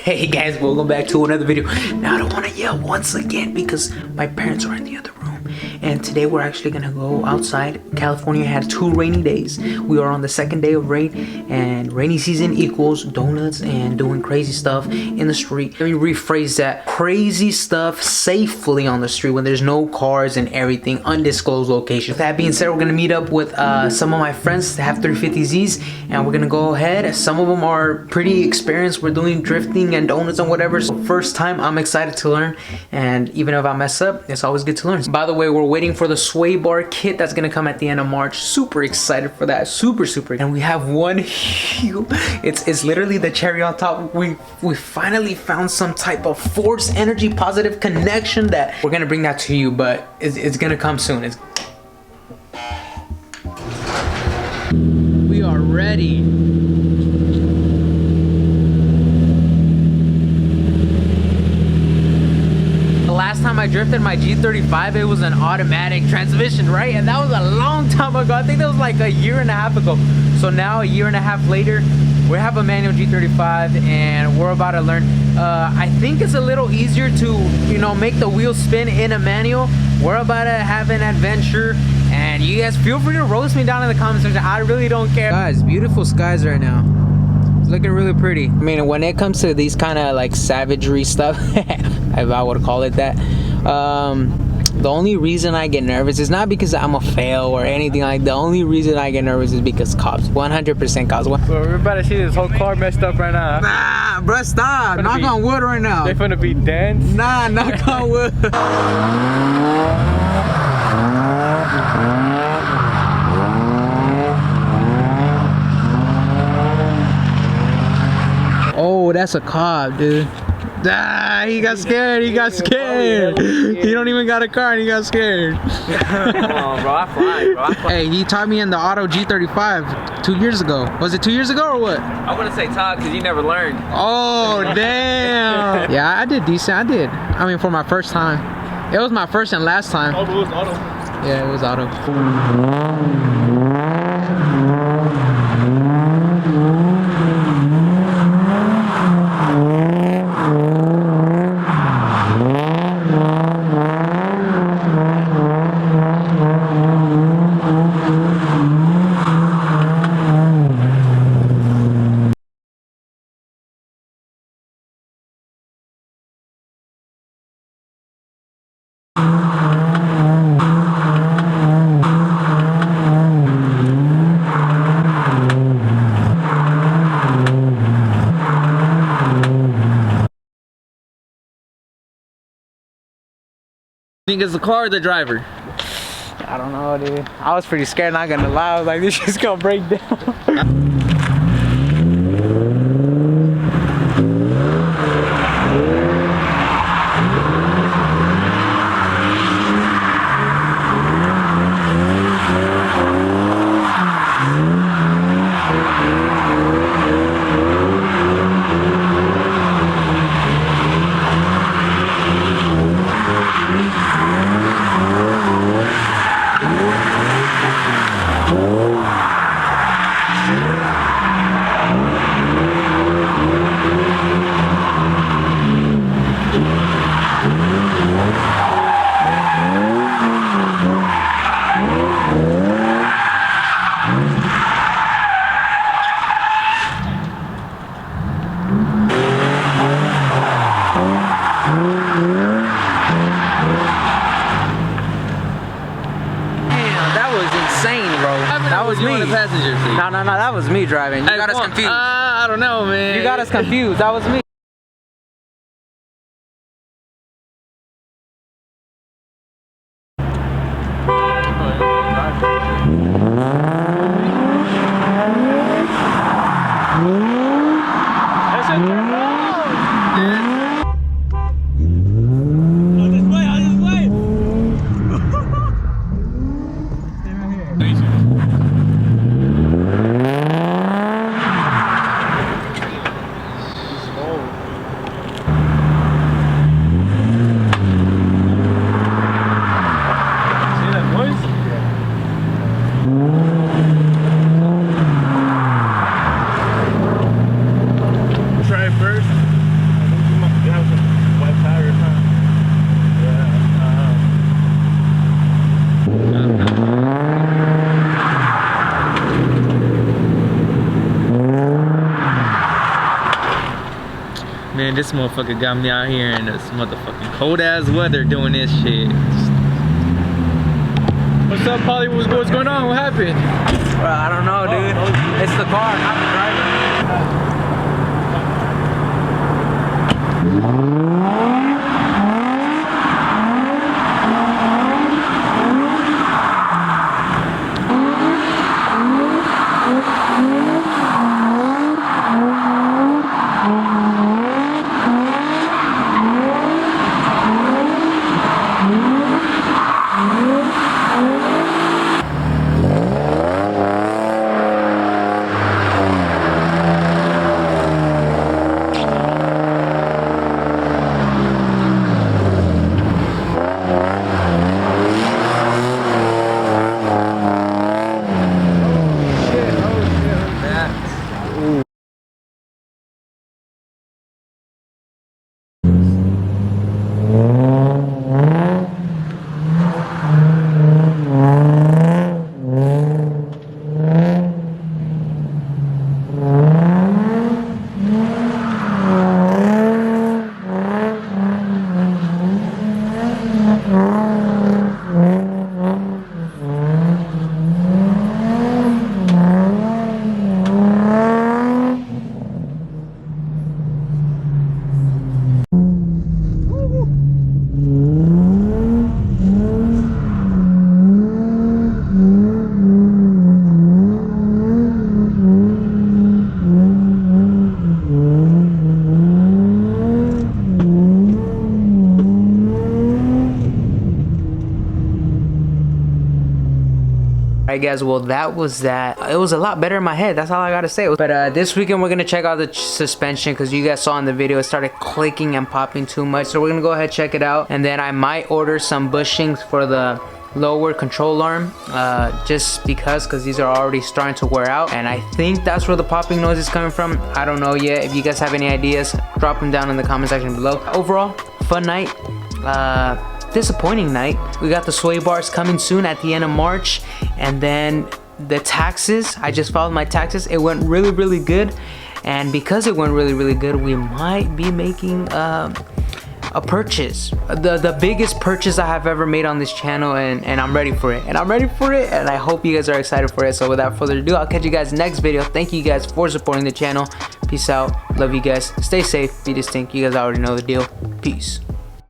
Hey guys, welcome back to another video. Now I don't want to yell once again because my parents are in the other room. And today we're actually gonna go outside. California had 2 rainy days. We are on the 2nd day of rain, and rainy season equals donuts and doing crazy stuff in the street. Let me rephrase that. Crazy stuff safely on the street when there's no cars and everything, undisclosed location. With that being said, we're gonna meet up with some of my friends that have 350Zs, and we're gonna go ahead. Some of them are pretty experienced. We're doing drifting and donuts and whatever. So first time, I'm excited to learn, and even if I mess up, it's always good to learn. By the way, we're waiting for the sway bar kit that's gonna come at the end of March. Super excited for that. Super. And we have one huge, it's literally the cherry on top. We finally found some type of force energy positive connection that we're gonna bring that to you, but it's gonna come soon. We are ready. Last time I drifted my G35, it was an automatic transmission, right? And that was a long time ago. I think that was like a year and a half ago. So now, a year and a half later, we have a manual G35 and we're about to learn. I think it's a little easier to, you know, make the wheels spin in a manual. We're about to have an adventure, and you guys feel free to roast me down in the comment section. I really don't care. Guys, beautiful skies right now. It's looking really pretty. I mean, when it comes to these kind of like savagery stuff, if I would call it that, the only reason I get nervous is not because I'm a fail or anything like. The only reason I get nervous is because cops. 100% cops. So we're about to see this whole car messed up right now. Nah, bruh, stop. Knock on wood right now. They're gonna be dents. Nah, knock on wood. Oh, that's a cop, dude. Ah, he got scared. He got scared. He don't even got a car and he got scared. Come on, bro. I fly. Hey, he taught me in the auto G35 2 years ago. Was it 2 years ago or what? I wouldn't say talk because you never learned. Oh, damn. Yeah, I did decent. I did. I mean, for my first time. It was my first and last time. Oh, but it was auto. Yeah, it was auto. Think it's the car or the driver? I don't know, dude. I was pretty scared, not gonna lie. I was like, this shit's gonna break down. That was me. Passenger seat. No, that was me driving. You got us confused. I don't know, man. You got us confused. That was me. Man, this motherfucker got me out here in this motherfucking cold ass weather doing this shit. What's up, Polly? What's going on? What happened? Bro, I don't know, dude. It's the car, not the driver. Alright guys, well that was that. It was a lot better in my head, that's all I gotta say. But this weekend we're gonna check out the suspension, because you guys saw in the video it started clicking and popping too much. So we're gonna go ahead and check it out, and then I might order some bushings for the lower control arm, just because these are already starting to wear out, and I think that's where the popping noise is coming from. I don't know yet. If you guys have any ideas, drop them down in the comment section below. Overall, fun night. Disappointing night. We got the sway bars coming soon at the end of March, and then the taxes. I just filed my taxes. It went really good, and because it went really good, we might be making a purchase, the biggest purchase I have ever made on this channel, and I'm ready for it, and I hope you guys are excited for it. So without further ado, I'll catch you guys next video. Thank you guys for supporting the channel. Peace out. Love you guys. Stay safe. Be distinct. You guys already know the deal. Peace.